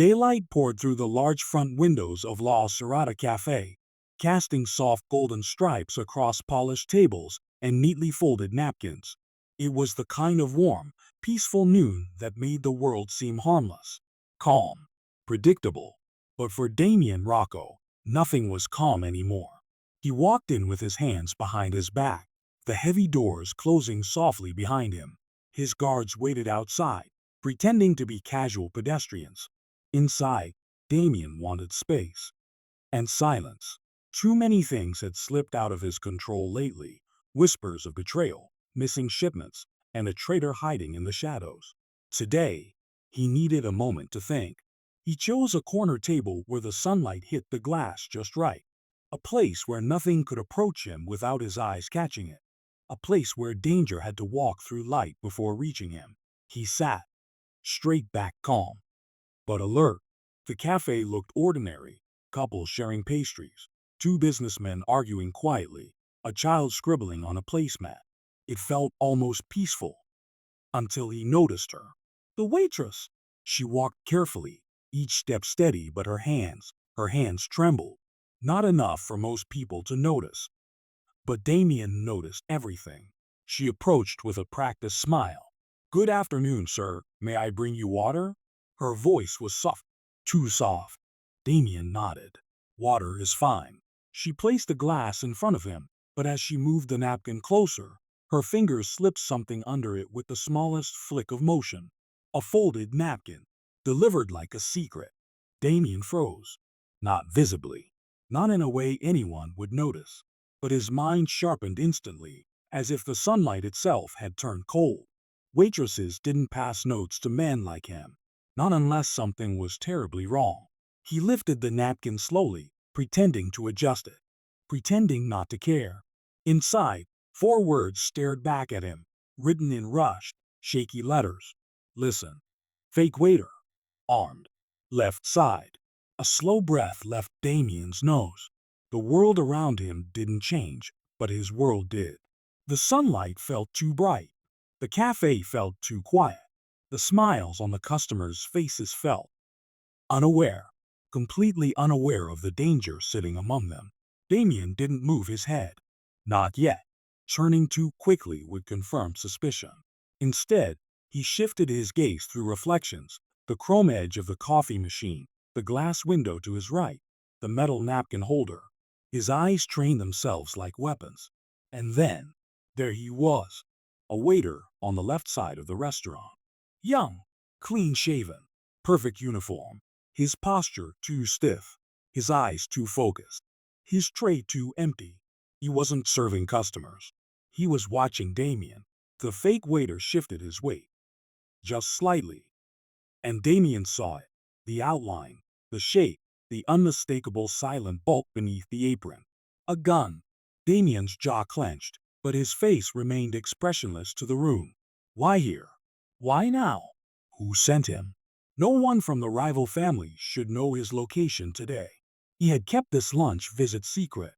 Daylight poured through the large front windows of La Serrata Café, casting soft golden stripes across polished tables and neatly folded napkins. It was the kind of warm, peaceful noon that made the world seem harmless, calm, predictable. But for Damien Rocco, nothing was calm anymore. He walked in with his hands behind his back, the heavy doors closing softly behind him. His guards waited outside, pretending to be casual pedestrians. Inside, Damien wanted space and silence. Too many things had slipped out of his control lately: whispers of betrayal, missing shipments, and a traitor hiding in the shadows. Today, he needed a moment to think. He chose a corner table where the sunlight hit the glass just right, a place where nothing could approach him without his eyes catching it, a place where danger had to walk through light before reaching him. He sat, straight back, calm but alert. The cafe looked ordinary: couples sharing pastries, two businessmen arguing quietly, a child scribbling on a placemat. It felt almost peaceful until he noticed her. The waitress. She walked carefully, each step steady, but her hands trembled. Not enough for most people to notice. But Damien noticed everything. She approached with a practiced smile. "Good afternoon, sir. May I bring you water?" Her voice was soft, too soft. Damien nodded. "Water is fine." She placed a glass in front of him, but as she moved the napkin closer, her fingers slipped something under it with the smallest flick of motion. A folded napkin, delivered like a secret. Damien froze. Not visibly, not in a way anyone would notice, but his mind sharpened instantly, as if the sunlight itself had turned cold. Waitresses didn't pass notes to men like him, not unless something was terribly wrong. He lifted the napkin slowly, pretending to adjust it, pretending not to care. Inside, 4 words stared back at him, written in rushed, shaky letters. "Listen. Fake waiter. Armed. Left side." A slow breath left Damien's nose. The world around him didn't change, but his world did. The sunlight felt too bright. The cafe felt too quiet. The smiles on the customers' faces felt unaware, completely unaware of the danger sitting among them. Damien didn't move his head. Not yet. Turning too quickly would confirm suspicion. Instead, he shifted his gaze through reflections: the chrome edge of the coffee machine, the glass window to his right, the metal napkin holder. His eyes trained themselves like weapons. And then, there he was, a waiter on the left side of the restaurant. Young, clean-shaven, perfect uniform, his posture too stiff, his eyes too focused, his tray too empty. He wasn't serving customers. He was watching Damien. The fake waiter shifted his weight, just slightly, and Damien saw it: the outline, the shape, the unmistakable silent bulk beneath the apron. A gun. Damien's jaw clenched, but his face remained expressionless to the room. Why here? Why now? Who sent him? No one from the rival family should know his location today. He had kept this lunch visit secret.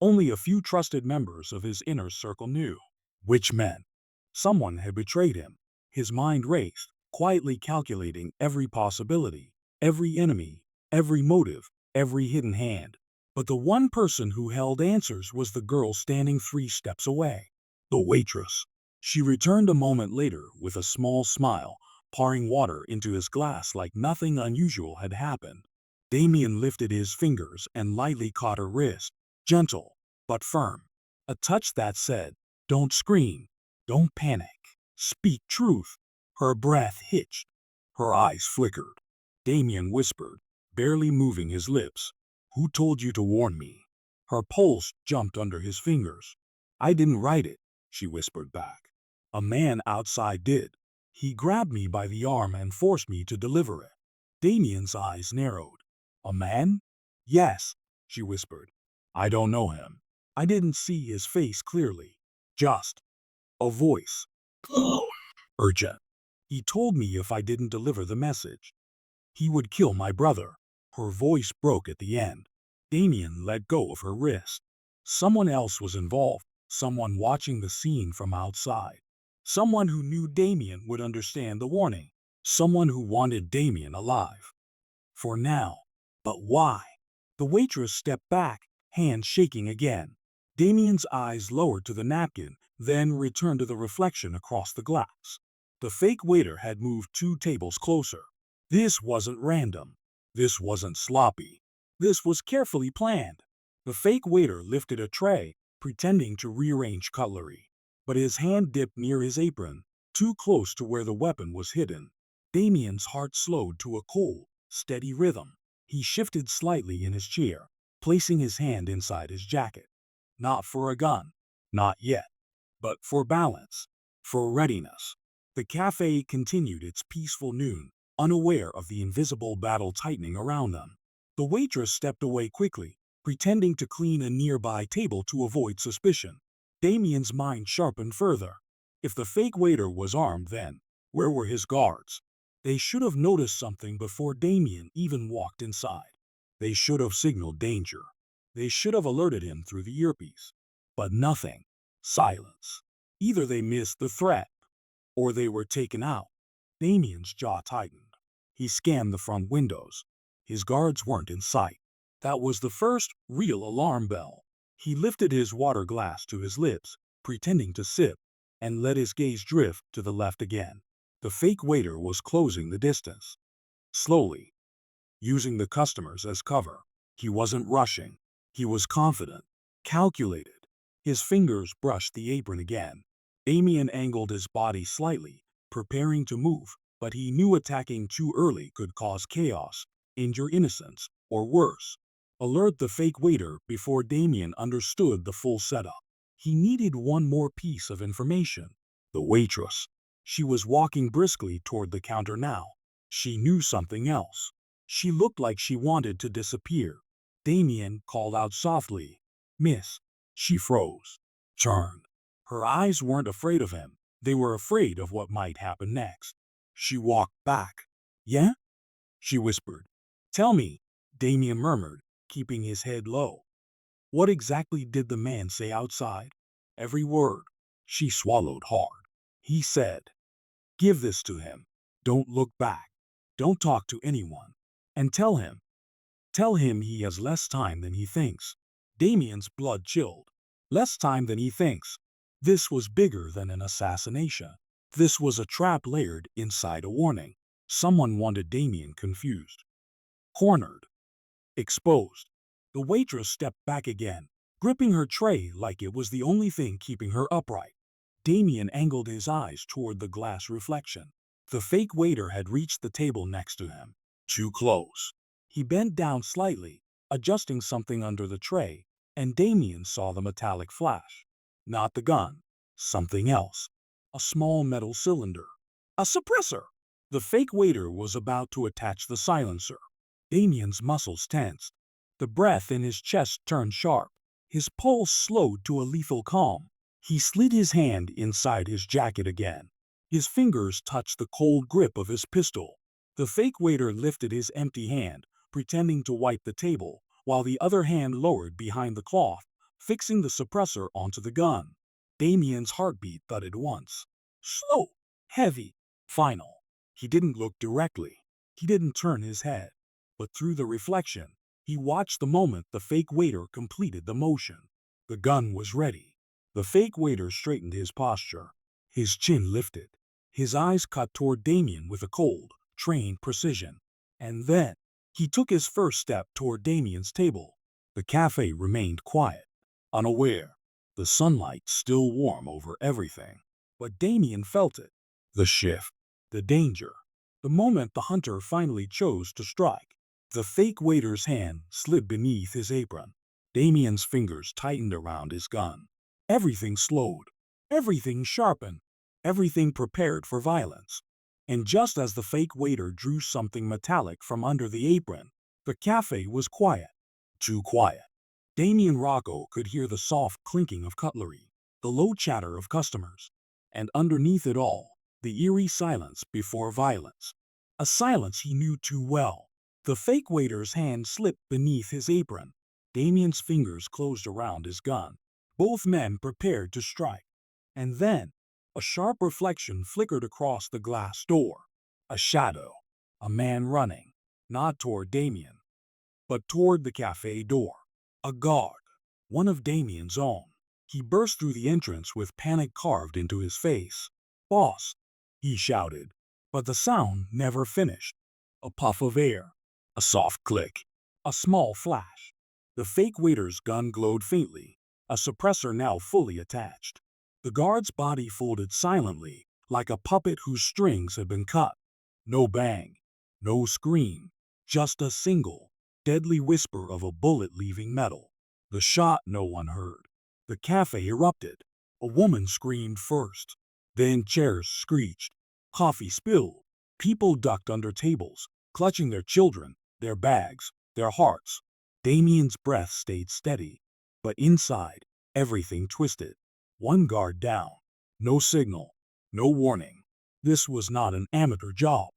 Only a few trusted members of his inner circle knew. Which meant someone had betrayed him. His mind raced, quietly calculating every possibility, every enemy, every motive, every hidden hand. But the one person who held answers was the girl standing 3 steps away. The waitress. She returned a moment later with a small smile, pouring water into his glass like nothing unusual had happened. Damien lifted his fingers and lightly caught her wrist, gentle but firm. A touch that said, "Don't scream, don't panic, speak truth." Her breath hitched, her eyes flickered. Damien whispered, barely moving his lips, "Who told you to warn me?" Her pulse jumped under his fingers. "I didn't write it," she whispered back. "A man outside did. He grabbed me by the arm and forced me to deliver it." Damien's eyes narrowed. "A man?" "Yes," she whispered. "I don't know him. I didn't see his face clearly. Just a voice. Urgent. He told me if I didn't deliver the message, he would kill my brother." Her voice broke at the end. Damien let go of her wrist. Someone else was involved, someone watching the scene from outside. Someone who knew Damien would understand the warning. Someone who wanted Damien alive. For now. But why? The waitress stepped back, hands shaking again. Damien's eyes lowered to the napkin, then returned to the reflection across the glass. The fake waiter had moved 2 tables closer. This wasn't random. This wasn't sloppy. This was carefully planned. The fake waiter lifted a tray, pretending to rearrange cutlery. But his hand dipped near his apron, too close to where the weapon was hidden. Damien's heart slowed to a cold, steady rhythm. He shifted slightly in his chair, placing his hand inside his jacket. Not for a gun. Not yet. But for balance. For readiness. The cafe continued its peaceful noon, unaware of the invisible battle tightening around them. The waitress stepped away quickly, pretending to clean a nearby table to avoid suspicion. Damien's mind sharpened further. If the fake waiter was armed then, where were his guards? They should have noticed something before Damien even walked inside. They should have signaled danger. They should have alerted him through the earpiece. But nothing. Silence. Either they missed the threat, or they were taken out. Damien's jaw tightened. He scanned the front windows. His guards weren't in sight. That was the first real alarm bell. He lifted his water glass to his lips, pretending to sip, and let his gaze drift to the left again. The fake waiter was closing the distance. Slowly, using the customers as cover. He wasn't rushing. He was confident, calculated. His fingers brushed the apron again. Damien angled his body slightly, preparing to move, but he knew attacking too early could cause chaos, injure innocents, or worse, alert the fake waiter before Damien understood the full setup. He needed one more piece of information. The waitress. She was walking briskly toward the counter now. She knew something else. She looked like she wanted to disappear. Damien called out softly, "Miss." She froze, turned. Her eyes weren't afraid of him. They were afraid of what might happen next. She walked back. "Yeah?" she whispered. "Tell me," Damien murmured, keeping his head low. What exactly did the man say outside? Every word. She swallowed hard. He said, "Give this to him. Don't look back. Don't talk to anyone. And tell him he has less time than he thinks." Damien's blood chilled. Less time than he thinks. This was bigger than an assassination. This was a trap layered inside a warning. Someone wanted Damien confused. Cornered. Exposed. The waitress stepped back again, gripping her tray like it was the only thing keeping her upright. Damien angled his eyes toward the glass reflection. The fake waiter had reached the table next to him. Too close. He bent down slightly, adjusting something under the tray, and Damien saw the metallic flash. Not the gun. Something else. A small metal cylinder. A suppressor. The fake waiter was about to attach the silencer. Damien's muscles tensed. The breath in his chest turned sharp. His pulse slowed to a lethal calm. He slid his hand inside his jacket again. His fingers touched the cold grip of his pistol. The fake waiter lifted his empty hand, pretending to wipe the table, while the other hand lowered behind the cloth, fixing the suppressor onto the gun. Damien's heartbeat thudded once. Slow, heavy, final. He didn't look directly. He didn't turn his head. But through the reflection, he watched the moment the fake waiter completed the motion. The gun was ready. The fake waiter straightened his posture. His chin lifted. His eyes cut toward Damien with a cold, trained precision. And then, he took his first step toward Damien's table. The cafe remained quiet, unaware, the sunlight still warm over everything. But Damien felt it. The shift, the danger. The moment the hunter finally chose to strike. The fake waiter's hand slid beneath his apron. Damien's fingers tightened around his gun. Everything slowed. Everything sharpened. Everything prepared for violence. And just as the fake waiter drew something metallic from under the apron, the cafe was quiet. Too quiet. Damien Rocco could hear the soft clinking of cutlery, the low chatter of customers, and underneath it all, the eerie silence before violence. A silence he knew too well. The fake waiter's hand slipped beneath his apron. Damien's fingers closed around his gun. Both men prepared to strike. And then, a sharp reflection flickered across the glass door. A shadow. A man running. not toward Damien, but toward the cafe door. A guard, one of Damien's own. He burst through the entrance with panic carved into his face. "Boss!" he shouted, but the sound never finished. A puff of air, a soft click, a small flash. The fake waiter's gun glowed faintly, a suppressor now fully attached. The guard's body folded silently, like a puppet whose strings had been cut. No bang, no scream, just a single, deadly whisper of a bullet leaving metal. The shot no one heard. The cafe erupted. A woman screamed first. Then chairs screeched. Coffee spilled. People ducked under tables, clutching their children, their bags, their hearts. Damien's breath stayed steady. But inside, everything twisted. One guard down. No signal. No warning. This was not an amateur job.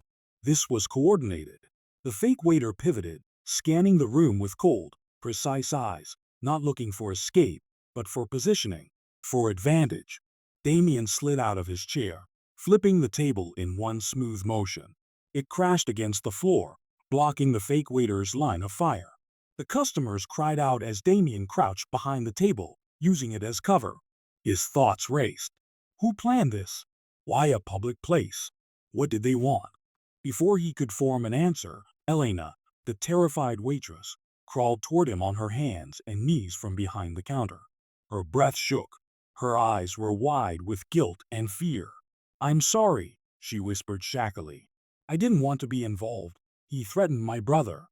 This was coordinated. The fake waiter pivoted, scanning the room with cold, precise eyes, not looking for escape, but for positioning, for advantage. Damien slid out of his chair, flipping the table in one smooth motion. It crashed against the floor, blocking the fake waiter's line of fire. The customers cried out as Damien crouched behind the table, using it as cover. His thoughts raced. Who planned this? Why a public place? What did they want? Before he could form an answer, Elena, the terrified waitress, crawled toward him on her hands and knees from behind the counter. Her breath shook. Her eyes were wide with guilt and fear. "I'm sorry," she whispered shakily. "I didn't want to be involved. He threatened my brother."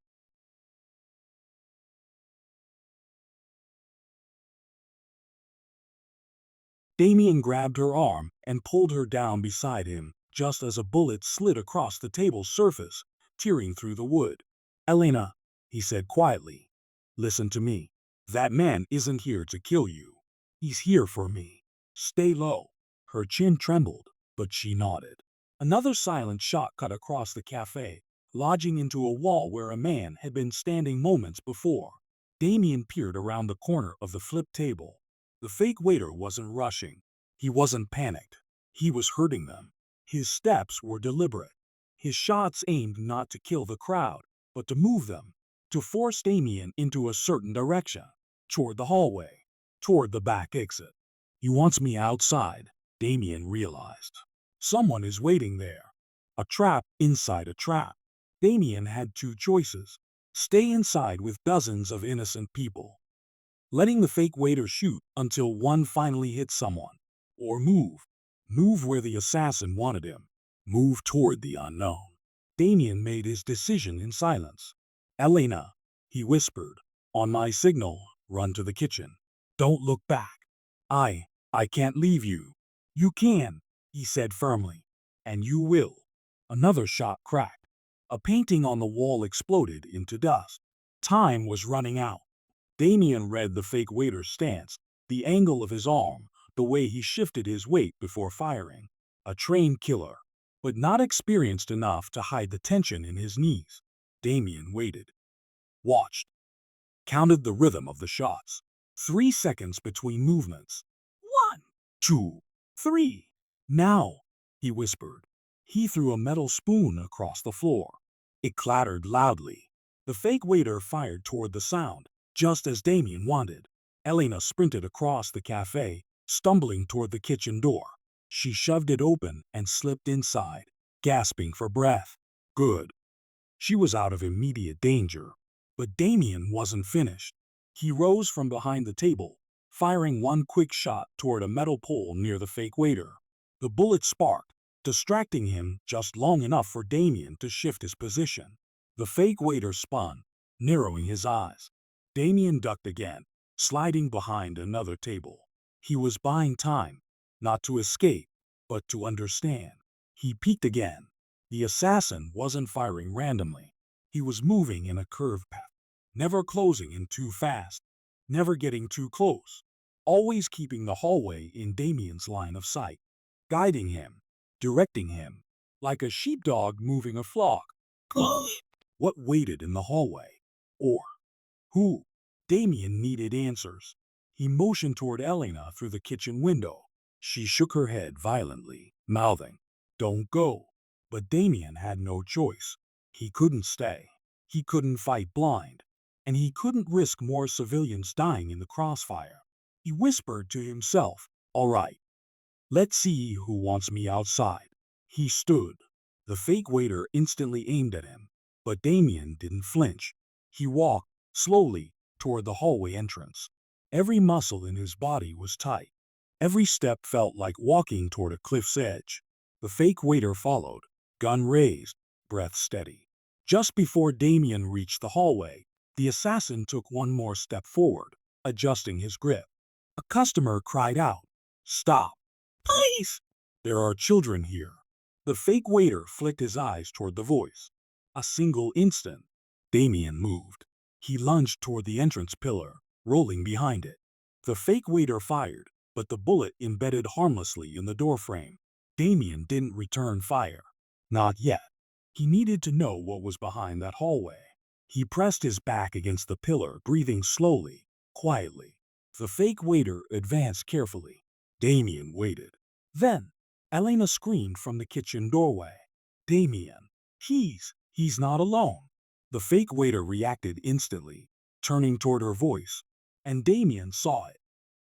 Damien grabbed her arm and pulled her down beside him, just as a bullet slid across the table's surface, tearing through the wood. "Elena," he said quietly, "listen to me. That man isn't here to kill you. He's here for me. Stay low." Her chin trembled, but she nodded. Another silent shot cut across the cafe, lodging into a wall where a man had been standing moments before. Damien peered around the corner of the flipped table. The fake waiter wasn't rushing. He wasn't panicked. He was hurting them. His steps were deliberate. His shots aimed not to kill the crowd, but to move them, to force Damien into a certain direction, toward the hallway, toward the back exit. He wants me outside, Damien realized. Someone is waiting there. A trap inside a trap. Damien had two choices. Stay inside with dozens of innocent people, letting the fake waiter shoot until one finally hit someone, or move. Move where the assassin wanted him. Move toward the unknown. Damien made his decision in silence. "Elena," he whispered, "on my signal, run to the kitchen. Don't look back. I can't leave you." "You can," he said firmly, "and you will." Another shot cracked. A painting on the wall exploded into dust. Time was running out. Damien read the fake waiter's stance, the angle of his arm, the way he shifted his weight before firing. A trained killer, but not experienced enough to hide the tension in his knees. Damien waited, watched, counted the rhythm of the shots. 3 seconds between movements. 1, 2, 3. "Now," he whispered. He threw a metal spoon across the floor. It clattered loudly. The fake waiter fired toward the sound, just as Damien wanted. Elena sprinted across the cafe, stumbling toward the kitchen door. She shoved it open and slipped inside, gasping for breath. Good. She was out of immediate danger. But Damien wasn't finished. He rose from behind the table, firing one quick shot toward a metal pole near the fake waiter. The bullet sparked, distracting him just long enough for Damien to shift his position. The fake waiter spun, narrowing his eyes. Damien ducked again, sliding behind another table. He was buying time, not to escape, but to understand. He peeked again. The assassin wasn't firing randomly. He was moving in a curved path, never closing in too fast, never getting too close, always keeping the hallway in Damien's line of sight, guiding him, directing him, like a sheepdog moving a flock. What waited in the hallway? Or who? Damien needed answers. He motioned toward Elena through the kitchen window. She shook her head violently, mouthing, "Don't go." But Damien had no choice. He couldn't stay. He couldn't fight blind, and he couldn't risk more civilians dying in the crossfire. He whispered to himself, "All right, let's see who wants me outside." He stood. The fake waiter instantly aimed at him, but Damien didn't flinch. He walked, slowly, toward the hallway entrance. Every muscle in his body was tight. Every step felt like walking toward a cliff's edge. The fake waiter followed, gun raised, breath steady. Just before Damien reached the hallway, the assassin took one more step forward, adjusting his grip. A customer cried out, "Stop! Please! There are children here." The fake waiter flicked his eyes toward the voice. A single instant, Damien moved. He lunged toward the entrance pillar, rolling behind it. The fake waiter fired, but the bullet embedded harmlessly in the doorframe. Damien didn't return fire. Not yet. He needed to know what was behind that hallway. He pressed his back against the pillar, breathing slowly, quietly. The fake waiter advanced carefully. Damien waited. Then, Elena screamed from the kitchen doorway. "Damien, he's not alone." The fake waiter reacted instantly, turning toward her voice, and Damien saw it.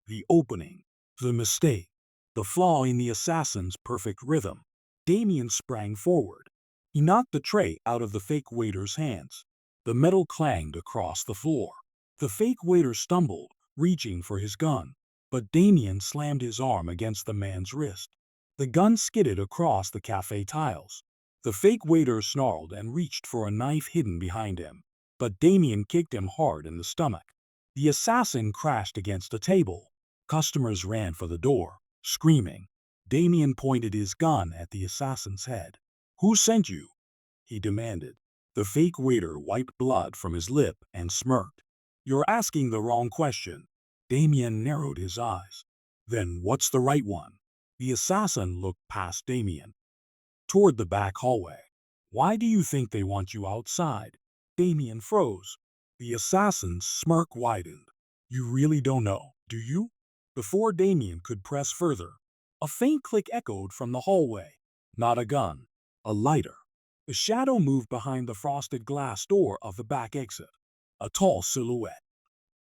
The opening, the mistake, the flaw in the assassin's perfect rhythm. Damien sprang forward. He knocked the tray out of the fake waiter's hands. The metal clanged across the floor. The fake waiter stumbled, reaching for his gun, but Damien slammed his arm against the man's wrist. The gun skidded across the cafe tiles. The fake waiter snarled and reached for a knife hidden behind him, but Damien kicked him hard in the stomach. The assassin crashed against a table. Customers ran for the door, screaming. Damien pointed his gun at the assassin's head. "Who sent you?" he demanded. The fake waiter wiped blood from his lip and smirked. "You're asking the wrong question." Damien narrowed his eyes. "Then what's the right one?" The assassin looked past Damien, toward the back hallway. "Why do you think they want you outside?" Damien froze. The assassin's smirk widened. "You really don't know, do you?" Before Damien could press further, a faint click echoed from the hallway. Not a gun, a lighter. A shadow moved behind the frosted glass door of the back exit. A tall silhouette.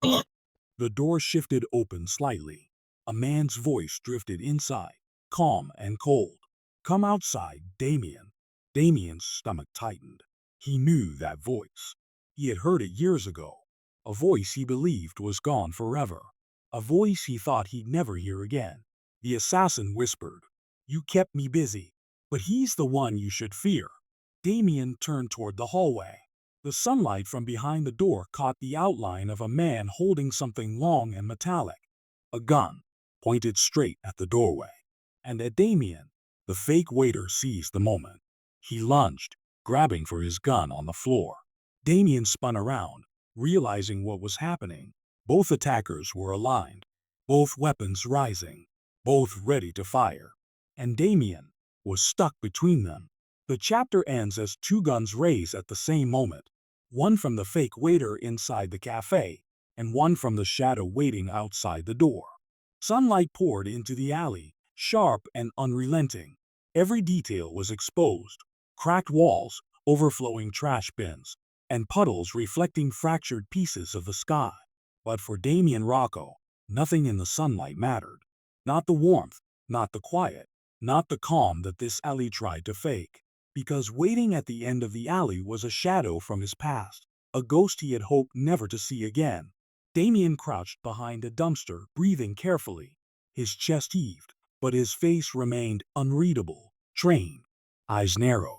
The door shifted open slightly. A man's voice drifted inside, calm and cold. "Come outside, Damien." Damien's stomach tightened. He knew that voice. He had heard it years ago. A voice he believed was gone forever. A voice he thought he'd never hear again. The assassin whispered, "You kept me busy, but he's the one you should fear." Damien turned toward the hallway. The sunlight from behind the door caught the outline of a man holding something long and metallic. A gun, pointed straight at the doorway. And at Damien, the fake waiter seized the moment. He lunged, grabbing for his gun on the floor. Damien spun around, realizing what was happening. Both attackers were aligned, both weapons rising, both ready to fire. And Damien was stuck between them. The chapter ends as two guns raise at the same moment. One from the fake waiter inside the cafe, and one from the shadow waiting outside the door. Sunlight poured into the alley, sharp and unrelenting. Every detail was exposed. Cracked walls, overflowing trash bins, and puddles reflecting fractured pieces of the sky. But for Damien Rocco, nothing in the sunlight mattered. Not the warmth, not the quiet, not the calm that this alley tried to fake. Because waiting at the end of the alley was a shadow from his past, a ghost he had hoped never to see again. Damien crouched behind a dumpster, breathing carefully. His chest heaved, but his face remained unreadable, trained, eyes narrowed.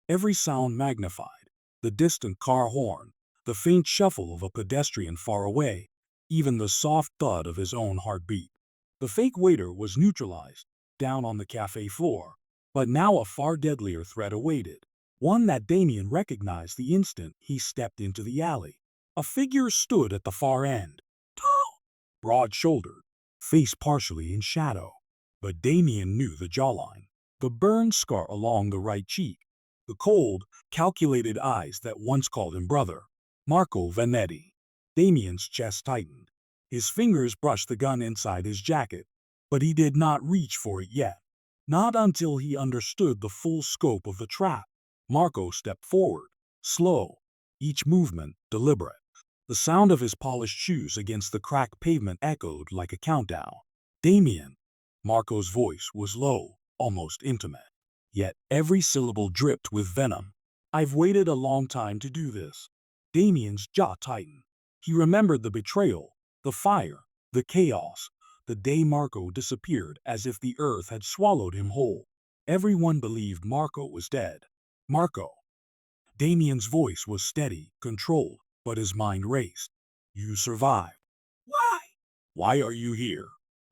Every sound magnified, the distant car horn, the faint shuffle of a pedestrian far away, even the soft thud of his own heartbeat. The fake waiter was neutralized, down on the cafe floor. But now a far deadlier threat awaited, one that Damien recognized the instant he stepped into the alley. A figure stood at the far end, tall, broad-shouldered, face partially in shadow. But Damien knew the jawline, the burn scar along the right cheek, the cold, calculated eyes that once called him brother. Marco Vanetti. Damien's chest tightened. His fingers brushed the gun inside his jacket, but he did not reach for it yet. Not until he understood the full scope of the trap. Marco stepped forward, slow, each movement deliberate. The sound of his polished shoes against the cracked pavement echoed like a countdown. Damien. Marco's voice was low, almost intimate. Yet every syllable dripped with venom. I've waited a long time to do this. Damien's jaw tightened. He remembered the betrayal, the fire, the chaos, the day Marco disappeared as if the earth had swallowed him whole. Everyone believed Marco was dead. Marco. Damien's voice was steady, controlled, but his mind raced. You survived. Why? Why are you here?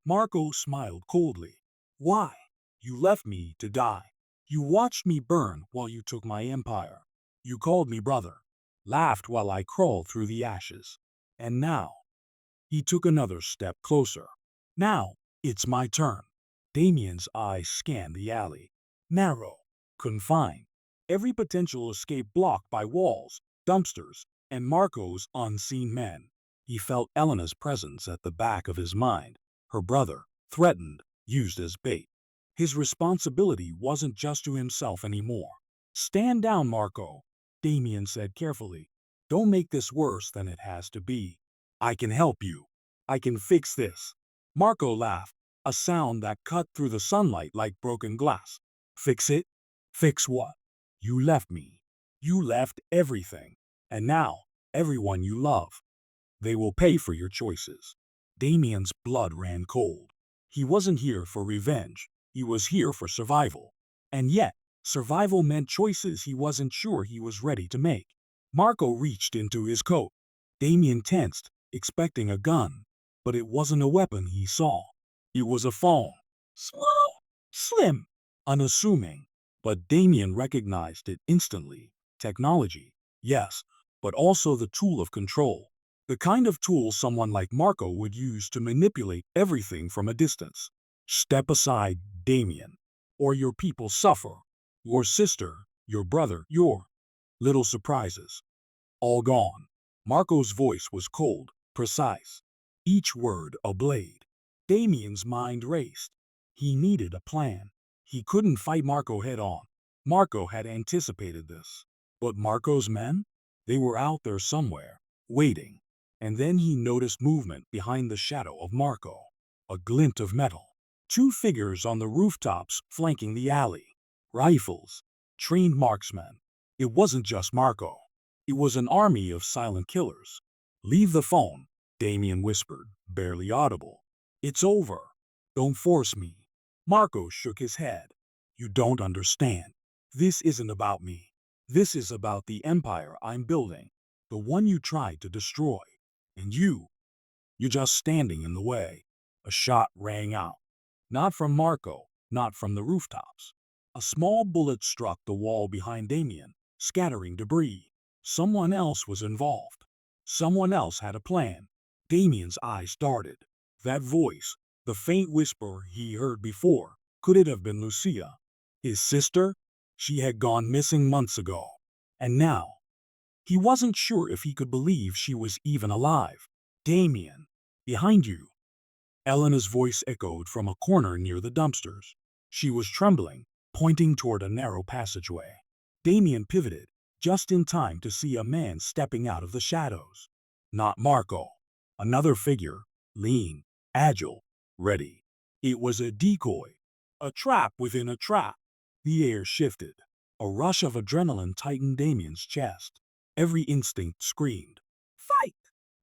Marco smiled coldly. Why? You left me to die. You watched me burn while you took my empire. You called me brother, laughed while I crawled through the ashes. And now, he took another step closer. Now, it's my turn. Damien's eyes scanned the alley. Narrow, confined. Every potential escape blocked by walls, dumpsters, and Marco's unseen men. He felt Elena's presence at the back of his mind. Her brother, threatened, used as bait. His responsibility wasn't just to himself anymore. Stand down, Marco, Damien said carefully. Don't make this worse than it has to be. I can help you. I can fix this. Marco laughed, a sound that cut through the sunlight like broken glass. Fix it? Fix what? You left me. You left everything. And now, everyone you love. They will pay for your choices. Damien's blood ran cold. He wasn't here for revenge. He was here for survival. And yet, survival meant choices he wasn't sure he was ready to make. Marco reached into his coat. Damien tensed, expecting a gun. But it wasn't a weapon he saw. It was a phone. Small, slim, unassuming. But Damien recognized it instantly. Technology, yes, but also the tool of control. The kind of tool someone like Marco would use to manipulate everything from a distance. Step aside, Damien, or your people suffer. Your sister, your brother, your little surprises. All gone. Marco's voice was cold, precise. Each word a blade. Damien's mind raced. He needed a plan. He couldn't fight Marco head on. Marco had anticipated this. But Marco's men? They were out there somewhere, waiting. And then he noticed movement behind the shadow of Marco. A glint of metal. Two figures on the rooftops flanking the alley. Rifles. Trained marksmen. It wasn't just Marco. It was an army of silent killers. Leave the phone, Damien whispered, barely audible. It's over. Don't force me. Marco shook his head. You don't understand. This isn't about me. This is about the empire I'm building. The one you tried to destroy. And you're just standing in the way. A shot rang out. Not from Marco, not from the rooftops. A small bullet struck the wall behind Damien, scattering debris. Someone else was involved. Someone else had a plan. Damien's eyes darted. That voice, the faint whisper he heard before, could it have been Lucia? His sister? She had gone missing months ago. And now, he wasn't sure if he could believe she was even alive. Damien, behind you. Elena's voice echoed from a corner near the dumpsters. She was trembling, pointing toward a narrow passageway. Damien pivoted, just in time to see a man stepping out of the shadows. Not Marco. Another figure, lean, agile, ready. It was a decoy. A trap within a trap. The air shifted. A rush of adrenaline tightened Damien's chest. Every instinct screamed, fight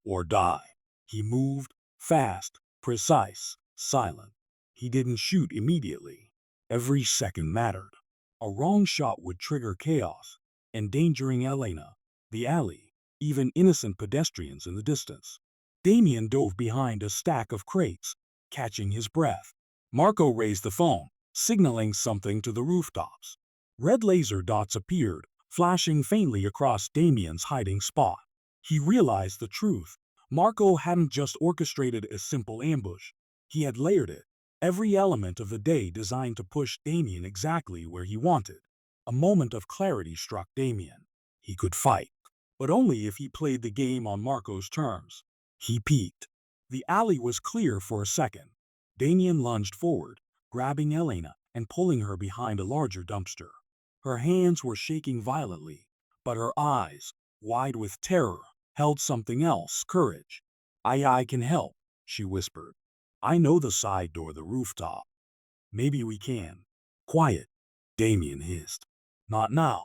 or die. He moved, fast, precise, silent. He didn't shoot immediately. Every second mattered. A wrong shot would trigger chaos, endangering Elena, the alley, even innocent pedestrians in the distance. Damien dove behind a stack of crates, catching his breath. Marco raised the phone, signaling something to the rooftops. Red laser dots appeared, flashing faintly across Damien's hiding spot. He realized the truth. Marco hadn't just orchestrated a simple ambush. He had layered it, every element of the day designed to push Damien exactly where he wanted. A moment of clarity struck Damien. He could fight, but only if he played the game on Marco's terms. He peeked. The alley was clear for a second. Damien lunged forward, grabbing Elena and pulling her behind a larger dumpster. Her hands were shaking violently, but her eyes, wide with terror, held something else, courage. I can help, she whispered. I know the side door, the rooftop. Maybe we can. Quiet, Damien hissed. Not now.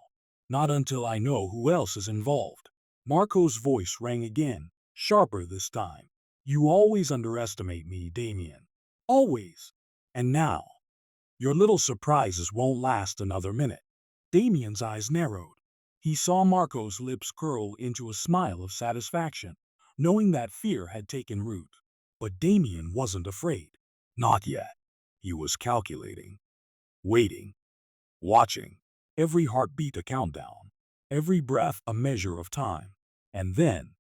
Not until I know who else is involved. Marco's voice rang again, sharper this time. You always underestimate me, Damien. Always. And now, your little surprises won't last another minute. Damien's eyes narrowed. He saw Marco's lips curl into a smile of satisfaction, knowing that fear had taken root. But Damien wasn't afraid. Not yet. He was calculating, waiting, watching. Every heartbeat a countdown, every breath a measure of time. And then,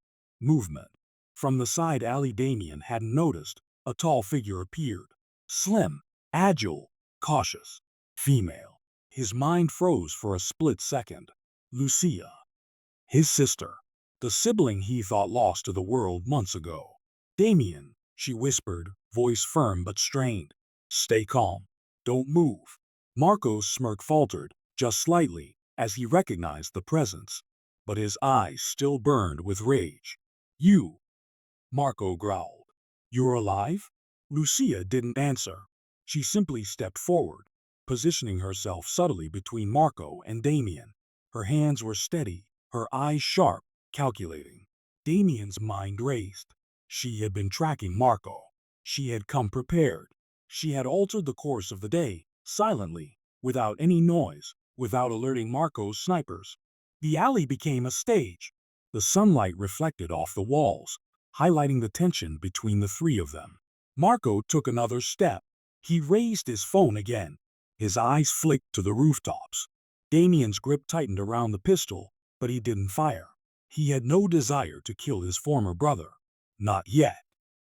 movement. From the side alley Damien hadn't noticed, a tall figure appeared. Slim, agile, cautious, female. His mind froze for a split second. Lucia. His sister. The sibling he thought lost to the world months ago. Damien, she whispered, voice firm but strained. Stay calm. Don't move. Marco's smirk faltered, just slightly, as he recognized the presence. But his eyes still burned with rage. You, Marco growled. You're alive? Lucia didn't answer. She simply stepped forward, positioning herself subtly between Marco and Damien. Her hands were steady, her eyes sharp, calculating. Damien's mind raced. She had been tracking Marco. She had come prepared. She had altered the course of the day, silently, without any noise, without alerting Marco's snipers. The alley became a stage. The sunlight reflected off the walls, highlighting the tension between the three of them. Marco took another step. He raised his phone again. His eyes flicked to the rooftops. Damien's grip tightened around the pistol, but he didn't fire. He had no desire to kill his former brother. Not yet.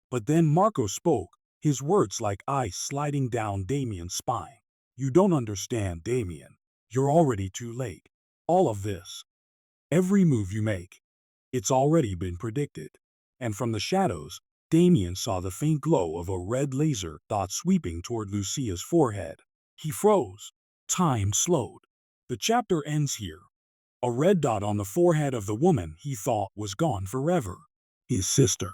But then Marco spoke, his words like ice sliding down Damien's spine. You don't understand, Damien. You're already too late. All of this, every move you make, it's already been predicted. And from the shadows, Damien saw the faint glow of a red laser dot sweeping toward Lucia's forehead. He froze. Time slowed. The chapter ends here. A red dot on the forehead of the woman he thought was gone forever. His sister.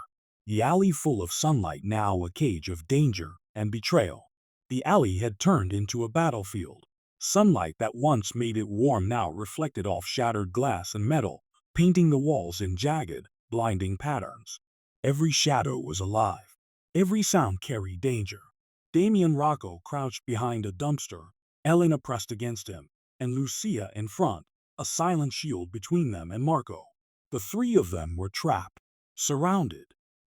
The alley full of sunlight, now a cage of danger and betrayal. The alley had turned into a battlefield. Sunlight that once made it warm now reflected off shattered glass and metal, painting the walls in jagged, blinding patterns. Every shadow was alive. Every sound carried danger. Damien Rocco crouched behind a dumpster, Elena pressed against him, and Lucia in front, a silent shield between them and Marco. The three of them were trapped, surrounded,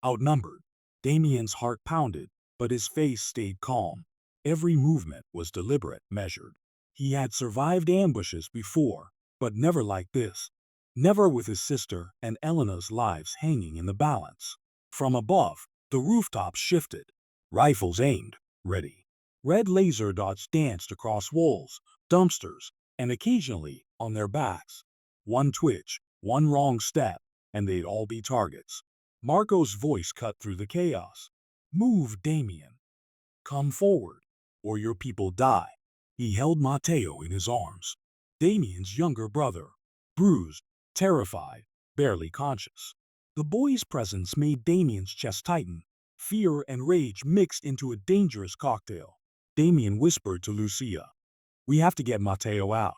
outnumbered. Damien's heart pounded, but his face stayed calm. Every movement was deliberate, measured. He had survived ambushes before, but never like this. Never with his sister and Elena's lives hanging in the balance. From above, the rooftops shifted. Rifles aimed, ready. Red laser dots danced across walls, dumpsters, and occasionally on their backs. One twitch, one wrong step, and they'd all be targets. Marco's voice cut through the chaos. Move, Damien. Come forward, or your people die. He held Matteo in his arms. Damien's younger brother. Bruised, terrified, barely conscious. The boy's presence made Damien's chest tighten. Fear and rage mixed into a dangerous cocktail. Damien whispered to Lucia. We have to get Matteo out.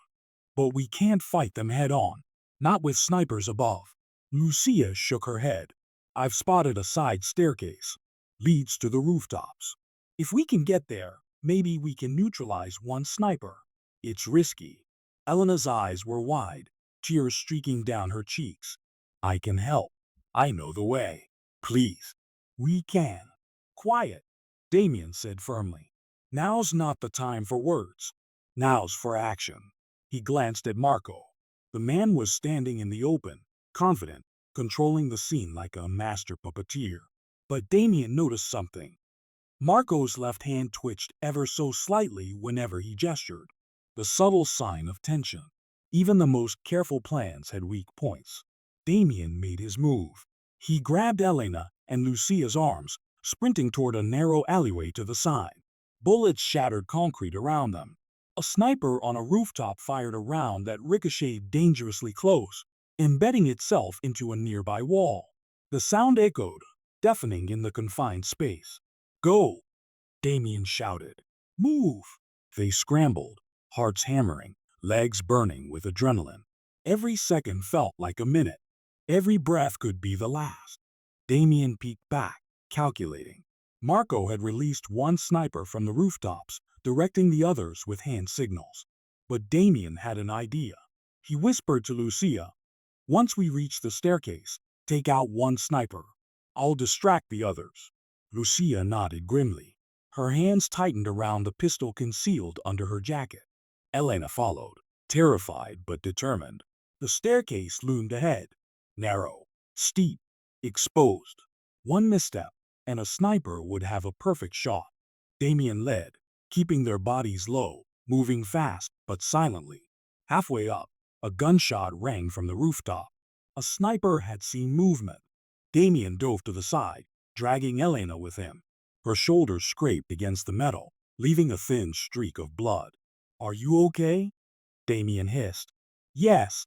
But we can't fight them head on. Not with snipers above. Lucia shook her head. I've spotted a side staircase. Leads to the rooftops. If we can get there, maybe we can neutralize one sniper. It's risky. Elena's eyes were wide, tears streaking down her cheeks. I can help. I know the way. Please. We can. Quiet, Damien said firmly. Now's not the time for words. Now's for action. He glanced at Marco. The man was standing in the open, confident, controlling the scene like a master puppeteer. But Damien noticed something. Marco's left hand twitched ever so slightly whenever he gestured. The subtle sign of tension. Even the most careful plans had weak points. Damien made his move. He grabbed Elena and Lucia's arms, sprinting toward a narrow alleyway to the side. Bullets shattered concrete around them. A sniper on a rooftop fired a round that ricocheted dangerously close, embedding itself into a nearby wall. The sound echoed, deafening in the confined space. "Go!" Damien shouted. "Move!" They scrambled, hearts hammering, legs burning with adrenaline. Every second felt like a minute. Every breath could be the last. Damien peeked back, calculating. Marco had released one sniper from the rooftops, directing the others with hand signals. But Damien had an idea. He whispered to Lucia, "Once we reach the staircase, take out one sniper. I'll distract the others." Lucia nodded grimly. Her hands tightened around the pistol concealed under her jacket. Elena followed, terrified but determined. The staircase loomed ahead, narrow, steep, exposed. One misstep, and a sniper would have a perfect shot. Damien led, keeping their bodies low, moving fast but silently. Halfway up, a gunshot rang from the rooftop. A sniper had seen movement. Damien dove to the side, dragging Elena with him. Her shoulders scraped against the metal, leaving a thin streak of blood. "Are you okay?" Damien hissed. "Yes,"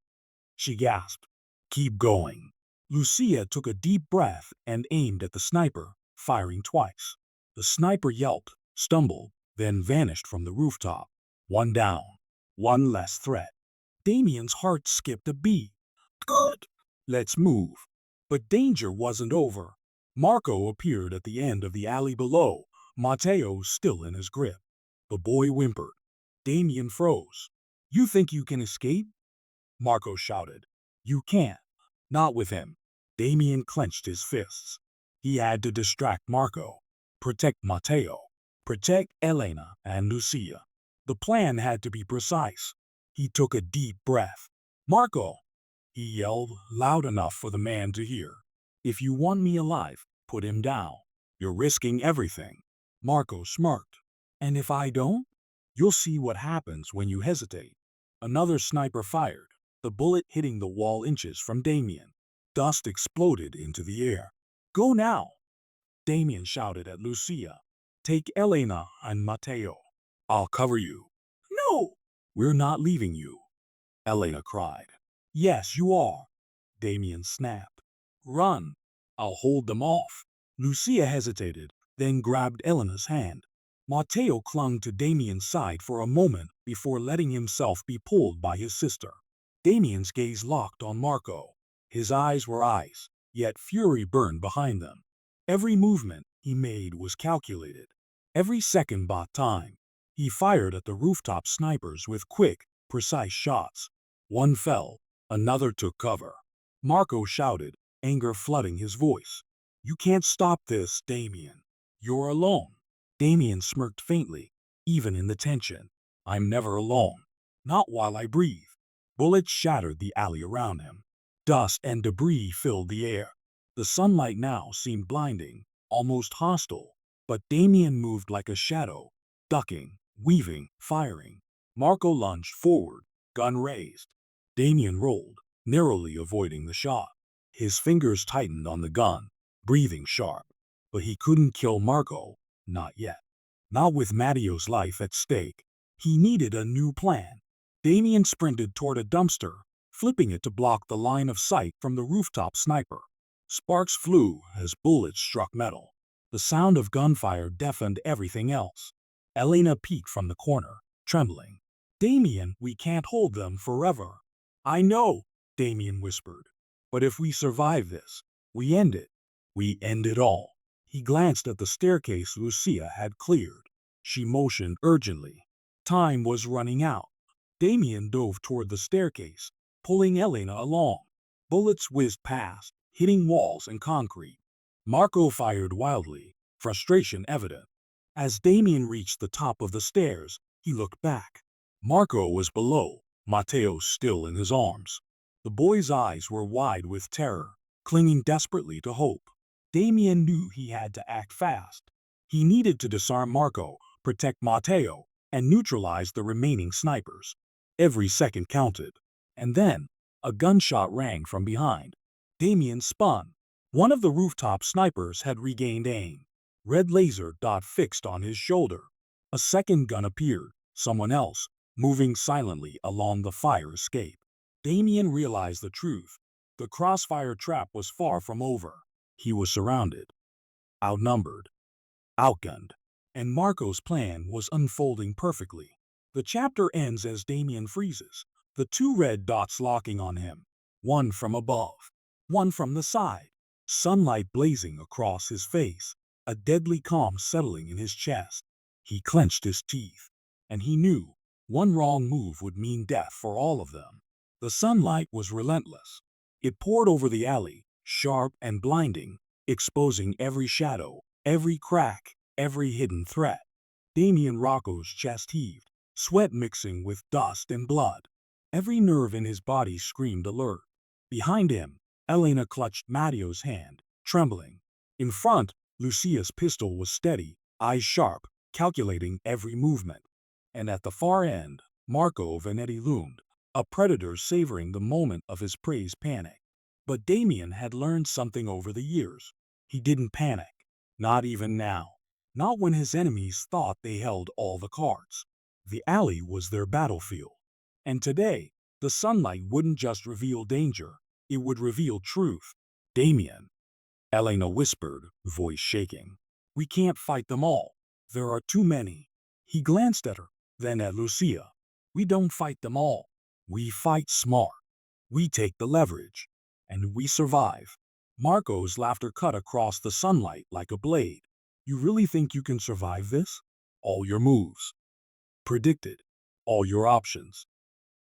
she gasped. "Keep going." Lucia took a deep breath and aimed at the sniper, firing twice. The sniper yelped, stumbled, then vanished from the rooftop. One down. One less threat. Damien's heart skipped a beat. "Good. Let's move." But danger wasn't over. Marco appeared at the end of the alley below, Matteo still in his grip. The boy whimpered. Damien froze. "You think you can escape?" Marco shouted. "You can't. Not with him." Damien clenched his fists. He had to distract Marco, protect Matteo, protect Elena and Lucia. The plan had to be precise. He took a deep breath. "Marco!" he yelled, loud enough for the man to hear. "If you want me alive, put him down. You're risking everything." Marco smirked. "And if I don't? You'll see what happens when you hesitate." Another sniper fired, the bullet hitting the wall inches from Damien. Dust exploded into the air. "Go now!" Damien shouted at Lucia. "Take Elena and Matteo. I'll cover you." "No!" "We're not leaving you," Elena cried. "Yes, you are," Damien snapped. "Run. I'll hold them off." Lucia hesitated, then grabbed Elena's hand. Matteo clung to Damien's side for a moment before letting himself be pulled by his sister. Damien's gaze locked on Marco. His eyes were ice, yet fury burned behind them. Every movement he made was calculated. Every second bought time. He fired at the rooftop snipers with quick, precise shots. One fell, another took cover. Marco shouted, anger flooding his voice. "You can't stop this, Damien. You're alone." Damien smirked faintly, even in the tension. "I'm never alone. Not while I breathe." Bullets shattered the alley around him. Dust and debris filled the air. The sunlight now seemed blinding, almost hostile, but Damien moved like a shadow, ducking, weaving, firing. Marco lunged forward, gun raised. Damien rolled, narrowly avoiding the shot. His fingers tightened on the gun, breathing sharp. But he couldn't kill Marco, not yet. Not with Matteo's life at stake. He needed a new plan. Damien sprinted toward a dumpster, flipping it to block the line of sight from the rooftop sniper. Sparks flew as bullets struck metal. The sound of gunfire deafened everything else. Elena peeked from the corner, trembling. "Damien, we can't hold them forever." "I know," Damien whispered. "But if we survive this, we end it. We end it all." He glanced at the staircase Lucia had cleared. She motioned urgently. Time was running out. Damien dove toward the staircase, pulling Elena along. Bullets whizzed past, hitting walls and concrete. Marco fired wildly, frustration evident. As Damien reached the top of the stairs, he looked back. Marco was below, Matteo still in his arms. The boy's eyes were wide with terror, clinging desperately to hope. Damien knew he had to act fast. He needed to disarm Marco, protect Matteo, and neutralize the remaining snipers. Every second counted. And then, a gunshot rang from behind. Damien spun. One of the rooftop snipers had regained aim. Red laser dot fixed on his shoulder. A second gun appeared, someone else, moving silently along the fire escape. Damien realized the truth. The crossfire trap was far from over. He was surrounded, outnumbered, outgunned, and Marco's plan was unfolding perfectly. The chapter ends as Damien freezes, the two red dots locking on him, one from above, one from the side, sunlight blazing across his face, a deadly calm settling in his chest. He clenched his teeth, and he knew one wrong move would mean death for all of them. The sunlight was relentless. It poured over the alley, sharp and blinding, exposing every shadow, every crack, every hidden threat. Damien Rocco's chest heaved, sweat mixing with dust and blood. Every nerve in his body screamed alert. Behind him, Elena clutched Matteo's hand, trembling. In front, Lucia's pistol was steady, eyes sharp, calculating every movement. And at the far end, Marco Vanetti loomed, a predator savoring the moment of his prey's panic. But Damien had learned something over the years. He didn't panic. Not even now. Not when his enemies thought they held all the cards. The alley was their battlefield. And today, the sunlight wouldn't just reveal danger, it would reveal truth. Damien, Elena whispered, voice shaking. We can't fight them all. There are too many. He glanced at her, then at Lucia. We don't fight them all. We fight smart. We take the leverage. And we survive. Marco's laughter cut across the sunlight like a blade. You really think you can survive this? All your moves. Predicted. All your options.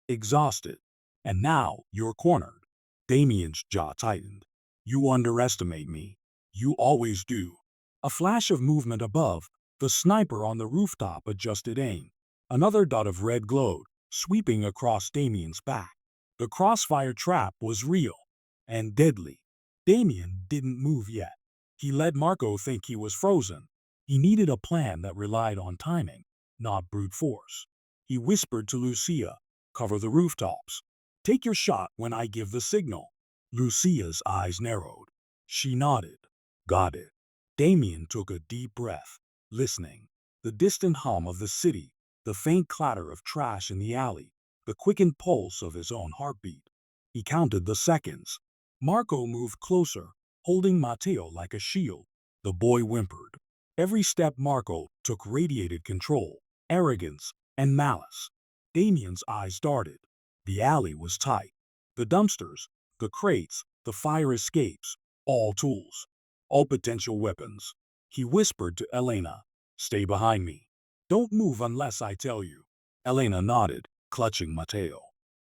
Exhausted. And now you're cornered. Damien's jaw tightened. You underestimate me. You always do. A flash of movement above, the sniper on the rooftop adjusted aim. Another dot of red glowed, sweeping across Damien's back. The crossfire trap was real and deadly. Damien didn't move yet. He let Marco think he was frozen. He needed a plan that relied on timing, not brute force. He whispered to Lucia, cover the rooftops. Take your shot when I give the signal. Lucia's eyes narrowed. She nodded. Got it. Damien took a deep breath, listening. The distant hum of the city, the faint clatter of trash in the alley, the quickened pulse of his own heartbeat. He counted the seconds. Marco moved closer, holding Matteo like a shield. The boy whimpered. Every step Marco took radiated control, arrogance, and malice. Damien's eyes darted. The alley was tight. The dumpsters, the crates, the fire escapes, all tools, all potential weapons. He whispered to Elena, stay behind me. Don't move unless I tell you. Elena nodded, clutching Matteo.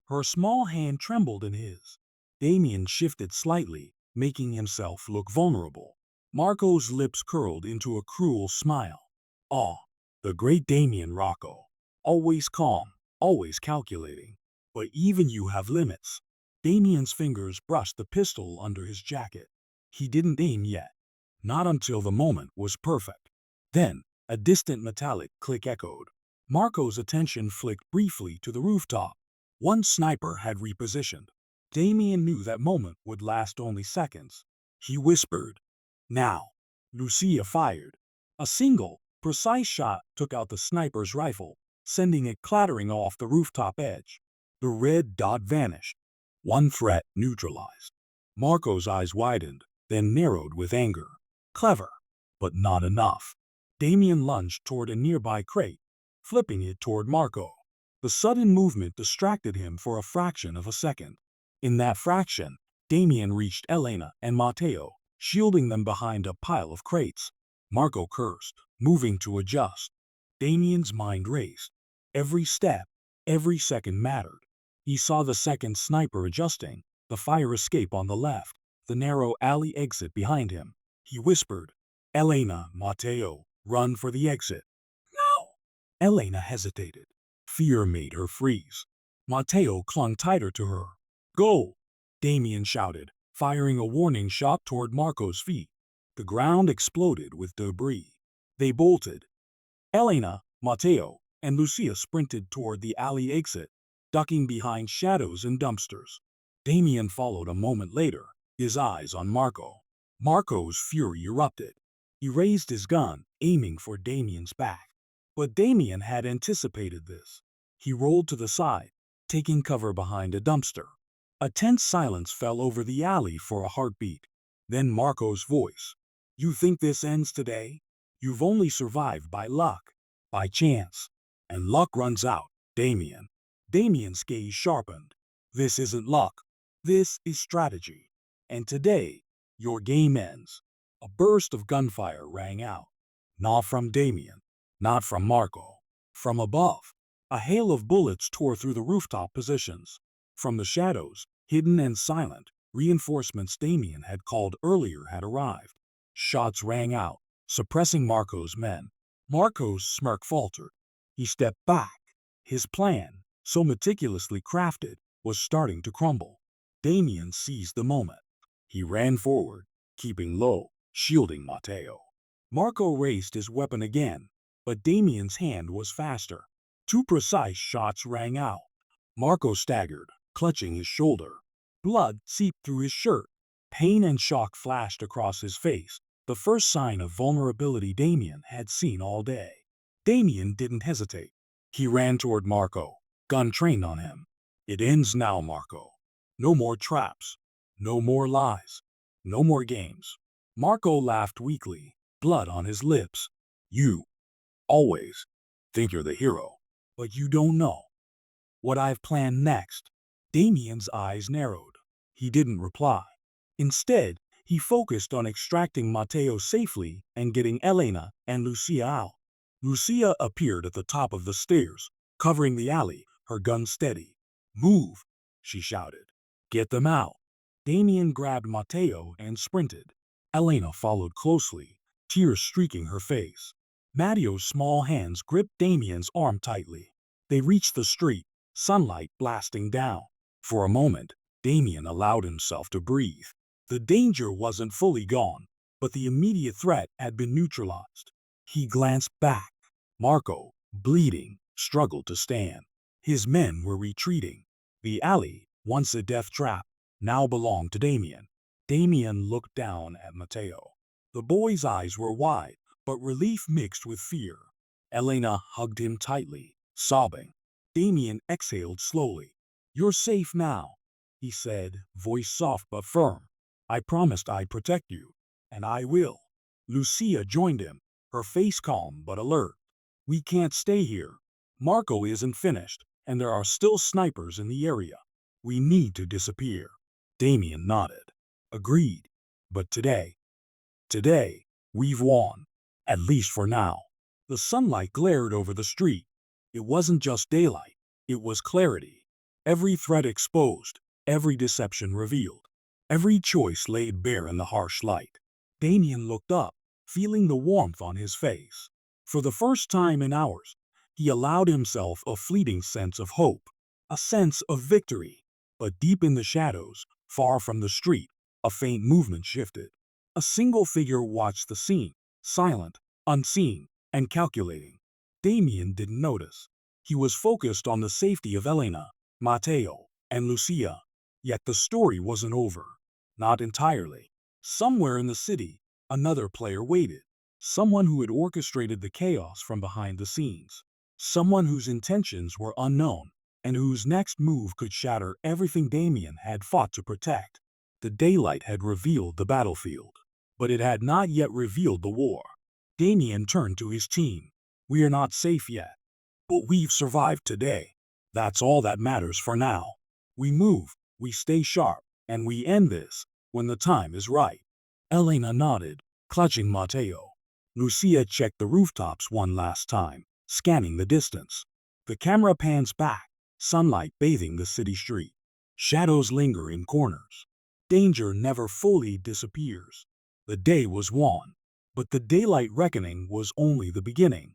Her small hand trembled in his. Damien shifted slightly, making himself look vulnerable. Marco's lips curled into a cruel smile. Ah, the great Damien Rocco. Always calm, always calculating. But even you have limits. Damien's fingers brushed the pistol under his jacket. He didn't aim yet. Not until the moment was perfect. Then, a distant metallic click echoed. Marco's attention flicked briefly to the rooftop. One sniper had repositioned. Damien knew that moment would last only seconds. He whispered, now. Lucia fired. A single, precise shot took out the sniper's rifle, sending it clattering off the rooftop edge. The red dot vanished. One threat neutralized. Marco's eyes widened, then narrowed with anger. Clever, but not enough. Damien lunged toward a nearby crate, flipping it toward Marco. The sudden movement distracted him for a fraction of a second. In that fraction, Damien reached Elena and Matteo, shielding them behind a pile of crates. Marco cursed, moving to adjust. Damien's mind raced. Every step, every second mattered. He saw the second sniper adjusting, the fire escape on the left, the narrow alley exit behind him. He whispered, Elena, Matteo, run for the exit. No! Elena hesitated. Fear made her freeze. Matteo clung tighter to her. Go! Damien shouted, firing a warning shot toward Marco's feet. The ground exploded with debris. They bolted. Elena, Matteo, and Lucia sprinted toward the alley exit, ducking behind shadows and dumpsters. Damien followed a moment later, his eyes on Marco. Marco's fury erupted. He raised his gun, aiming for Damien's back. But Damien had anticipated this. He rolled to the side, taking cover behind a dumpster. A tense silence fell over the alley for a heartbeat. Then Marco's voice. You think this ends today? You've only survived by luck, by chance. And luck runs out, Damien. Damien's gaze sharpened. This isn't luck. This is strategy. And today, your game ends. A burst of gunfire rang out. Not from Damien, not from Marco. From above, a hail of bullets tore through the rooftop positions. From the shadows, hidden and silent, reinforcements Damien had called earlier had arrived. Shots rang out, suppressing Marco's men. Marco's smirk faltered. He stepped back. His plan, so meticulously crafted, was starting to crumble. Damien seized the moment. He ran forward, keeping low, shielding Matteo. Marco raised his weapon again, but Damien's hand was faster. Two precise shots rang out. Marco staggered, clutching his shoulder. Blood seeped through his shirt. Pain and shock flashed across his face, the first sign of vulnerability Damien had seen all day. Damien didn't hesitate. He ran toward Marco, gun trained on him. It ends now, Marco. No more traps. No more lies. No more games. Marco laughed weakly, blood on his lips. You, always, think you're the hero, but you don't know what I've planned next. Damien's eyes narrowed. He didn't reply. Instead, he focused on extracting Matteo safely and getting Elena and Lucia out. Lucia appeared at the top of the stairs, covering the alley, her gun steady. Move, she shouted. Get them out. Damien grabbed Matteo and sprinted. Elena followed closely, tears streaking her face. Matteo's small hands gripped Damien's arm tightly. They reached the street, sunlight blasting down. For a moment, Damien allowed himself to breathe. The danger wasn't fully gone, but the immediate threat had been neutralized. He glanced back. Marco, bleeding, struggled to stand. His men were retreating. The alley, once a death trap, now belonged to Damien. Damien looked down at Matteo. The boy's eyes were wide, but relief mixed with fear. Elena hugged him tightly, sobbing. Damien exhaled slowly. You're safe now, he said, voice soft but firm. I promised I'd protect you, and I will. Lucia joined him, her face calm but alert. We can't stay here. Marco isn't finished, and there are still snipers in the area. We need to disappear. Damien nodded. Agreed. But today, we've won. At least for now. The sunlight glared over the street. It wasn't just daylight. It was clarity. Every threat exposed, every deception revealed. Every choice laid bare in the harsh light. Damien looked up, feeling the warmth on his face. For the first time in hours, he allowed himself a fleeting sense of hope, a sense of victory. But deep in the shadows, far from the street, a faint movement shifted. A single figure watched the scene, silent, unseen, and calculating. Damien didn't notice. He was focused on the safety of Elena, Matteo, and Lucia. Yet the story wasn't over. Not entirely. Somewhere in the city, another player waited. Someone who had orchestrated the chaos from behind the scenes. Someone whose intentions were unknown, and whose next move could shatter everything Damien had fought to protect. The daylight had revealed the battlefield, but it had not yet revealed the war. Damien turned to his team. We are not safe yet, but we've survived today. That's all that matters for now. We move, we stay sharp, and we end this when the time is right. Elena nodded, clutching Matteo. Lucia checked the rooftops one last time, scanning the distance. The camera pans back, sunlight bathing the city street. Shadows linger in corners. Danger never fully disappears. The day was won, but the daylight reckoning was only the beginning.